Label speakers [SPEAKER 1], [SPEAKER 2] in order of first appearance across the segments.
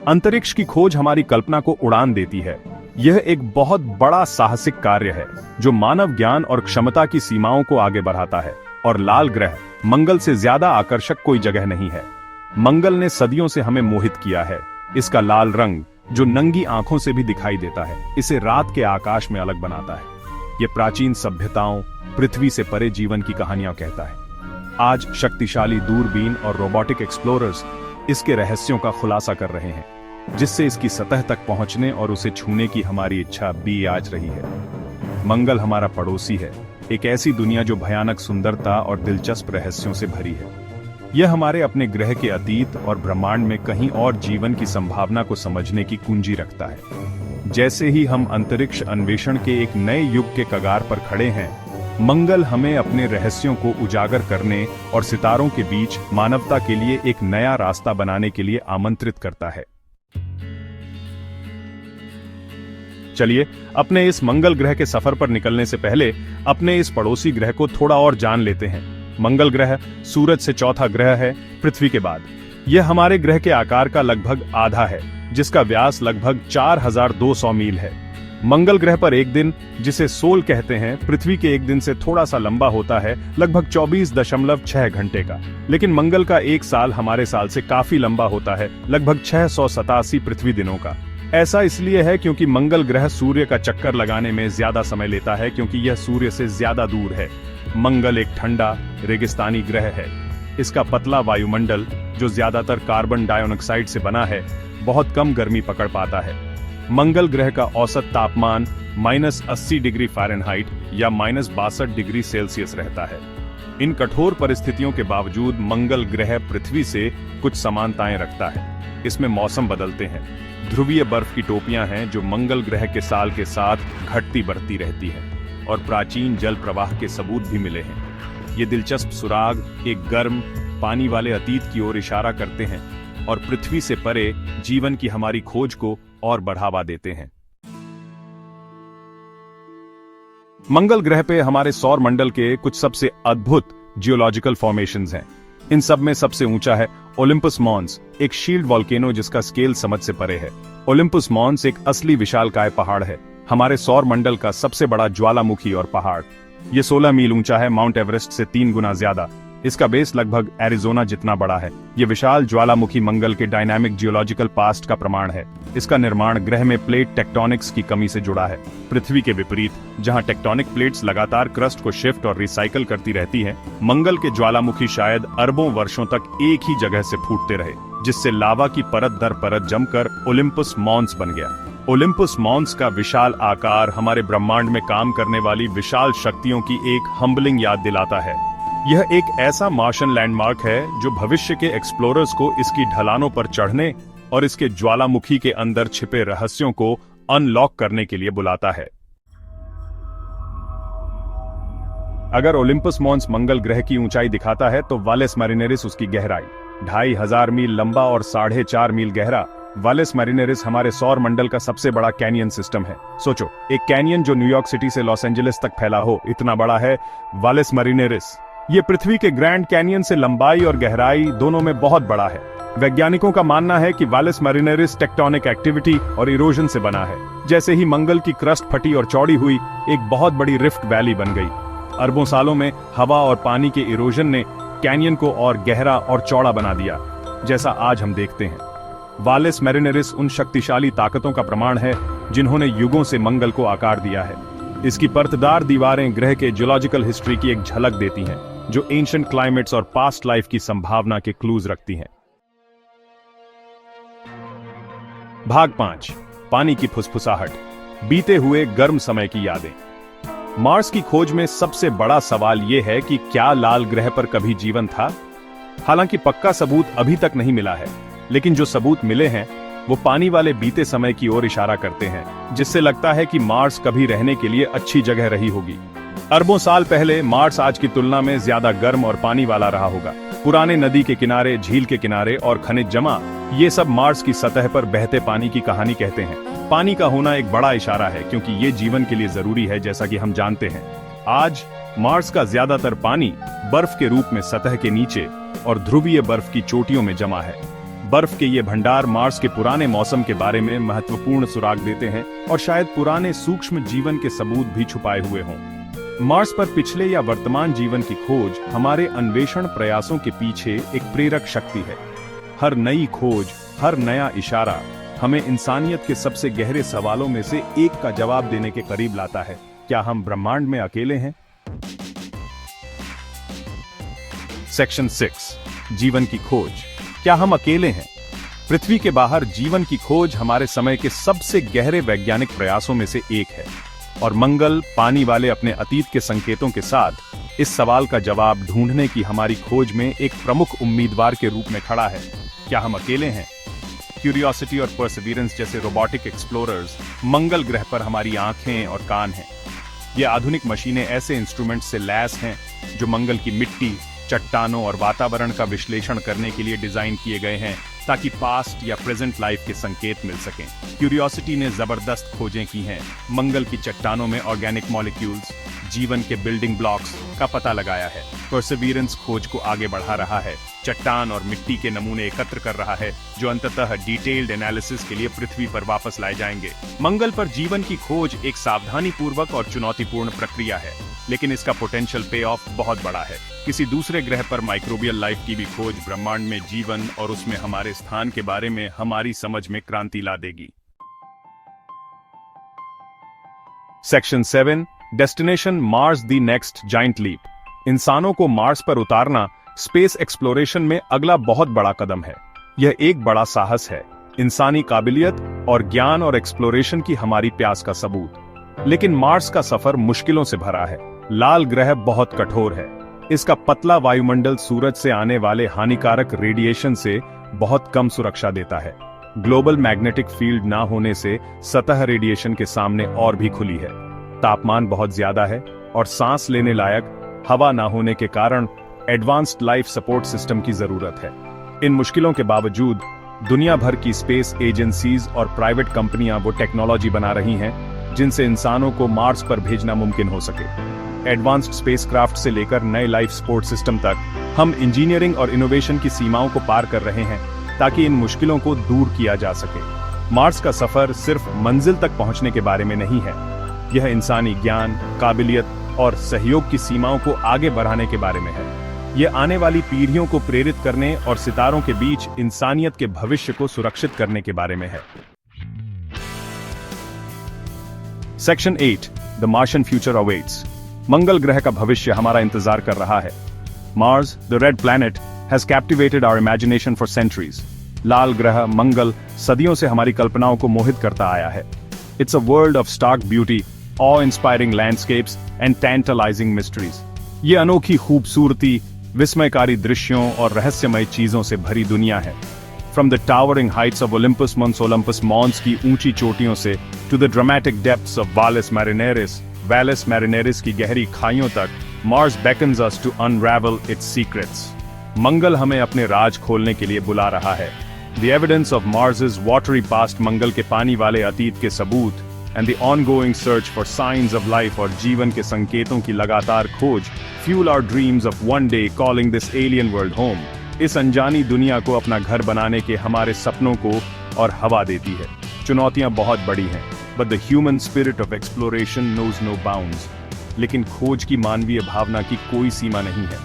[SPEAKER 1] अंतरिक्ष की खोज हमारी कल्पना को उड़ान देती है। यह एक बहुत बड़ा साहसिक कार्य है जो मानव ज्ञान और क्षमता की सीमाओं को आगे बढ़ाता है। और लाल ग्रह मंगल से ज्यादा आकर्षक कोई जगह नहीं है। मंगल ने सदियों से हमें मोहित किया है। इसका लाल रंग जो नंगी आंखों से भी दिखाई देता है, इसे रात के आकाश में अलग बनाता है। यह प्राचीन सभ्यताओं, पृथ्वी से परे जीवन की कहानियां कहता है। आज शक्तिशाली दूरबीन और रोबोटिक एक्सप्लोरर्स इसके रहस्यों का खुलासा कर रहे हैं, जिससे इसकी सतह तक पहुंचने और उसे छूने की हमारी इच्छा भी आज रही है। मंगल हमारा पड़ोसी है, एक ऐसी दुनिया जो भयानक सुंदरता और दिलचस्प रहस्यों से भरी है। यह हमारे अपने ग्रह के अतीत और ब्रह्मांड में कहीं और जीवन की संभावना को समझने की कुंजी रखता है। जैसे ही हम अंतरिक्ष अन्वेषण के एक नए युग के कगार पर खड़े हैं, मंगल हमें अपने रहस्यों को उजागर करने और सितारों के बीच मानवता के लिए एक नया रास्ता बनाने के लिए आमंत्रित करता है। चलिए अपने इस मंगल ग्रह के सफर पर निकलने से पहले अपने इस पड़ोसी ग्रह को थोड़ा और जान लेते हैं। मंगल ग्रह सूरज से चौथा ग्रह है पृथ्वी के बाद। यह हमारे ग्रह के आकार का लगभग आधा है, जिसका व्यास लगभग 4200 मील है। मंगल ग्रह पर एक दिन, जिसे सोल कहते हैं, पृथ्वी के एक दिन से थोड़ा सा लंबा होता है, लगभग 24.6 घंटे का। लेकिन मंगल का एक साल हमारे साल से काफी लंबा होता है, लगभग 687 पृथ्वी दिनों का। ऐसा इसलिए है क्योंकि मंगल ग्रह सूर्य का चक्कर लगाने में ज्यादा समय लेता है, क्योंकि यह सूर्य से ज्यादा दूर है। मंगल एक ठंडा रेगिस्तानी ग्रह है। इसका पतला वायुमंडल, जो ज्यादातर कार्बन डाइऑक्साइड से बना है, बहुत कम गर्मी पकड़ पाता है। मंगल ग्रह का औसत तापमान -80 डिग्री फ़ारेनहाइट या -62 डिग्री सेल्सियस रहता है। इन कठोर परिस्थितियों के बावजूद मंगल ग्रह पृथ्वी से कुछ समानताएं रखता है। इसमें मौसम बदलते हैं, ध्रुवीय बर्फ की टोपियां हैं जो मंगल ग्रह के साल के साथ घटती बढ़ती रहती हैं, और प्राचीन जल प्रवाह के सबूत भी मिले हैं। ये दिलचस्प सुराग एक गर्म पानी वाले अतीत की ओर इशारा करते हैं और पृथ्वी से परे जीवन की हमारी खोज को और बढ़ावा देते हैं। मंगल ग्रह पे हमारे सौर मंडल के कुछ सबसे अद्भुत जियोलॉजिकल फॉर्मेशंस हैं। इन सब में सबसे ऊंचा है ओलिम्पस मॉन्स, एक शील्ड वॉल्केनो जिसका स्केल समझ से परे है। ओलिम्पस मॉन्स एक असली विशालकाय पहाड़ है, हमारे सौर मंडल का सबसे बड़ा ज्वालामुखी और पहाड़। ये 16 मील ऊंचा है, माउंट एवरेस्ट से 3 गुना ज्यादा। इसका बेस लगभग एरिजोना जितना बड़ा है। ये विशाल ज्वालामुखी मंगल के डायनामिक जियोलॉजिकल पास्ट का प्रमाण है। इसका निर्माण ग्रह में प्लेट टेक्टोनिक्स की कमी से जुड़ा है। पृथ्वी के विपरीत, जहां टेक्टोनिक प्लेट्स लगातार क्रस्ट को शिफ्ट और रिसाइकल करती रहती हैं, मंगल के ज्वालामुखी शायद अरबों वर्षों तक एक ही जगह से फूटते रहे, जिससे लावा की परत दर परत जमकर ओलिम्पस मॉन्स बन गया। ओलिम्पस मॉन्स का विशाल आकार हमारे ब्रह्मांड में काम करने वाली विशाल शक्तियों की एक हम्बलिंग याद दिलाता है। यह एक ऐसा मार्शन लैंडमार्क है जो भविष्य के एक्सप्लोरर्स को इसकी ढलानों पर चढ़ने और इसके ज्वालामुखी के अंदर छिपे रहस्यों को अनलॉक करने के लिए बुलाता है। अगर ओलिम्पस मॉन्स मंगल ग्रह की ऊंचाई दिखाता है, तो वालेस मैरिनेरिस उसकी गहराई। 2500 मील लंबा और 4.5 मील गहरा वालेस मैरिनेरिस हमारे सौर मंडल का सबसे बड़ा कैनियन सिस्टम है। सोचो, एक कैनियन जो न्यूयॉर्क सिटी से लॉस एंजलिस तक फैला हो, इतना बड़ा है वालेस मैरिनेरिस। ये पृथ्वी के ग्रैंड कैनियन से लंबाई और गहराई दोनों में बहुत बड़ा है। वैज्ञानिकों का मानना है कि वालेस मैरिनेरिस टेक्टोनिक एक्टिविटी और इरोजन से बना है। जैसे ही मंगल की क्रस्ट फटी और चौड़ी हुई, एक बहुत बड़ी रिफ्ट वैली बन गई। अरबों सालों में हवा और पानी के इरोजन ने कैनियन को और गहरा और चौड़ा बना दिया, जैसा आज हम देखते हैं। वालेस मैरिनेरिस उन शक्तिशाली ताकतों का प्रमाण है जिन्होंने युगों से मंगल को आकार दिया है। इसकी परतदार दीवारें ग्रह के जियोलॉजिकल हिस्ट्री की एक झलक देती हैं, जो एंशिएंट क्लाइमेट्स और पास्ट लाइफ की संभावना के क्लूज रखती हैं। भाग 5, पानी की फुसफुसाहट, बीते हुए गर्म समय की यादें। मार्स की खोज में सबसे बड़ा सवाल यह है कि क्या लाल ग्रह पर कभी जीवन था? हालांकि पक्का सबूत अभी तक नहीं मिला है, लेकिन जो सबूत मिले हैं वो पानी वाले बीते समय की ओर इशारा करते हैं, जिससे लगता है कि मार्स कभी रहने के लिए अच्छी जगह रही होगी। अरबों साल पहले मार्स आज की तुलना में ज्यादा गर्म और पानी वाला रहा होगा। पुराने नदी के किनारे, झील के किनारे और खनिज जमा, ये सब मार्स की सतह पर बहते पानी की कहानी कहते हैं। पानी का होना एक बड़ा इशारा है, क्योंकि ये जीवन के लिए जरूरी है, जैसा कि हम जानते हैं। आज मार्स का ज्यादातर पानी बर्फ के रूप में सतह के नीचे और ध्रुवीय बर्फ की चोटियों में जमा है। बर्फ के ये भंडार मार्स के पुराने मौसम के बारे में महत्वपूर्ण सुराग देते हैं और शायद पुराने सूक्ष्म जीवन के सबूत भी छुपाए हुए हों। मार्स पर पिछले या वर्तमान जीवन की खोज हमारे अन्वेषण प्रयासों के पीछे एक प्रेरक शक्ति है। हर नई खोज, हर नया इशारा हमें इंसानियत के सबसे गहरे सवालों में से एक का जवाब देने के करीब लाता है। क्या हम ब्रह्मांड में अकेले हैं? सेक्शन 6, जीवन की खोज। क्या हम अकेले हैं? पृथ्वी के बाहर जीवन की खोज हमारे समय के सबसे गहरे वैज्ञानिक प्रयासों में से एक है और मंगल पानी वाले अपने अतीत के संकेतों के साथ इस सवाल का जवाब ढूंढने की हमारी खोज में एक प्रमुख उम्मीदवार के रूप में खड़ा है। क्या हम अकेले हैं? क्यूरियोसिटी और परसिवियरेंस जैसे रोबोटिक एक्सप्लोरर्स मंगल ग्रह पर हमारी आंखें और कान हैं। ये आधुनिक मशीनें ऐसे इंस्ट्रूमेंट से लैस हैं जो मंगल की मिट्टी, चट्टानों और वातावरण का विश्लेषण करने के लिए डिजाइन किए गए हैं ताकि पास्ट या प्रेजेंट लाइफ के संकेत मिल सकें। क्यूरियोसिटी ने जबरदस्त खोजें की हैं। मंगल की चट्टानों में ऑर्गेनिक मॉलिक्यूल्स, जीवन के बिल्डिंग ब्लॉक्स का पता लगाया है। परसिवियरेंस खोज को आगे बढ़ा रहा है, चट्टान और मिट्टी के नमूने एकत्र कर रहा है जो अंततः डिटेल्ड एनालिसिस के लिए पृथ्वी पर वापस लाए जाएंगे। मंगल पर जीवन की खोज एक सावधानीपूर्वक और चुनौतीपूर्ण प्रक्रिया है, लेकिन इसका पोटेंशियल पे ऑफ बहुत बड़ा है। किसी दूसरे ग्रह पर माइक्रोबियल लाइफ की भी खोज ब्रह्मांड में जीवन और उसमें हमारे स्थान के बारे में हमारी समझ में क्रांति ला देगी। Section 7, destination Mars the next giant leap. इंसानों को मार्स पर उतारना स्पेस एक्सप्लोरेशन में अगला बहुत बड़ा कदम है। यह एक बड़ा साहस है, इंसानी काबिलियत और ज्ञान और एक्सप्लोरेशन की हमारी प्यास का सबूत। लेकिन मार्स का सफर मुश्किलों से भरा है। लाल ग्रह बहुत कठोर है। इसका पतला वायुमंडल सूरज से आने वाले हानिकारक रेडिएशन से बहुत कम सुरक्षा देता है। ग्लोबल मैग्नेटिक फील्ड ना होने से सतह रेडिएशन के सामने और भी खुली है। तापमान बहुत ज्यादा है और सांस लेने लायक हवा ना होने के कारण एडवांस्ड लाइफ सपोर्ट सिस्टम की जरूरत है। इन मुश्किलों के बावजूद दुनिया भर की स्पेस एजेंसीज और प्राइवेट कंपनियां वो टेक्नोलॉजी बना रही हैं जिनसे इंसानों को मार्स पर भेजना मुमकिन हो सके। एडवांस्ड स्पेसक्राफ्ट से लेकर नए लाइफ सपोर्ट सिस्टम तक हम इंजीनियरिंग और इनोवेशन की सीमाओं को पार कर रहे हैं ताकि इन मुश्किलों को दूर किया जा सके। मार्स का सफर सिर्फ मंजिल तक पहुंचने के बारे में नहीं है, यह इंसानी ज्ञान, काबिलियत और सहयोग की सीमाओं को आगे बढ़ाने के बारे में है। यह आने वाली पीढ़ियों को प्रेरित करने और सितारों के बीच इंसानियत के भविष्य को सुरक्षित करने के बारे में है। Section 8, the martian future awaits. मंगल ग्रह का भविष्य हमारा इंतजार कर रहा है। Mars, the red planet, has captivated our imagination for centuries. लाल ग्रह मंगल सदियों से हमारी कल्पनाओं को मोहित करता आया है। It's a world of stark beauty, awe inspiring landscapes and tantalising mysteries. ये अनोखी खूबसूरती, विस्मयकारी दृश्यों और रहस्यमय चीजों से भरी दुनिया है। From the towering heights of Olympus Mons की ऊंची चोटियों से to the dramatic depths of Valles Marineris की गहरी खाइयों तक, Mars beckons us to unravel its secrets. मंगल हमें अपने राज खोलने के लिए बुला रहा है। The evidence of Mars's watery past, मंगल के पानी वाले अतीत के सबूत, and the ongoing search for signs of life और जीवन के संकेतों की लगातार खोज fuel our dreams of one day calling this alien world home. इस अनजानी दुनिया को अपना घर बनाने के हमारे सपनों को और हवा देती है। चुनौतियां बहुत बड़ी हैं, but the human spirit of exploration knows no bounds. लेकिन खोज की मानवीय भावना की कोई सीमा नहीं है।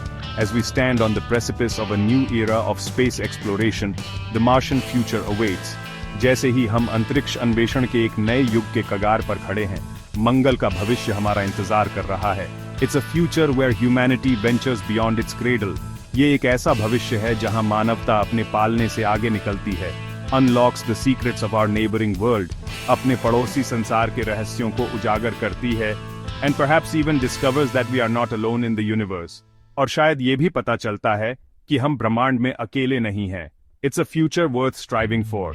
[SPEAKER 1] As we stand on the precipice of a new era of space exploration, the Martian future awaits. जैसे ही हम अंतरिक्ष अन्वेषण के एक नए युग के कगार पर खड़े हैं, मंगल का भविष्य हमारा इंतजार कर रहा है। It's a future where humanity ventures beyond its cradle. ये एक ऐसा भविष्य है जहां मानवता अपने पालने से आगे निकलती है, unlocks the secrets of our neighboring world, अपने पड़ोसी संसार के रहस्यों को उजागर करती है, and perhaps even discovers that we are not alone in the universe. और शायद ये भी पता चलता है कि हम ब्रह्मांड में अकेले नहीं हैं। It's a future worth striving for.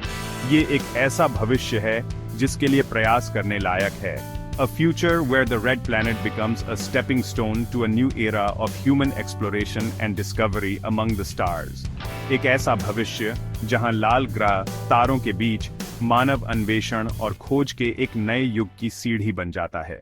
[SPEAKER 1] ये एक ऐसा भविष्य है जिसके लिए प्रयास करने लायक है। A future where the red planet becomes a stepping stone to a new era of human exploration and discovery among the stars. एक ऐसा भविष्य जहां लाल ग्रह तारों के बीच मानव अन्वेषण और खोज के एक नए युग की सीढ़ी बन जाता है।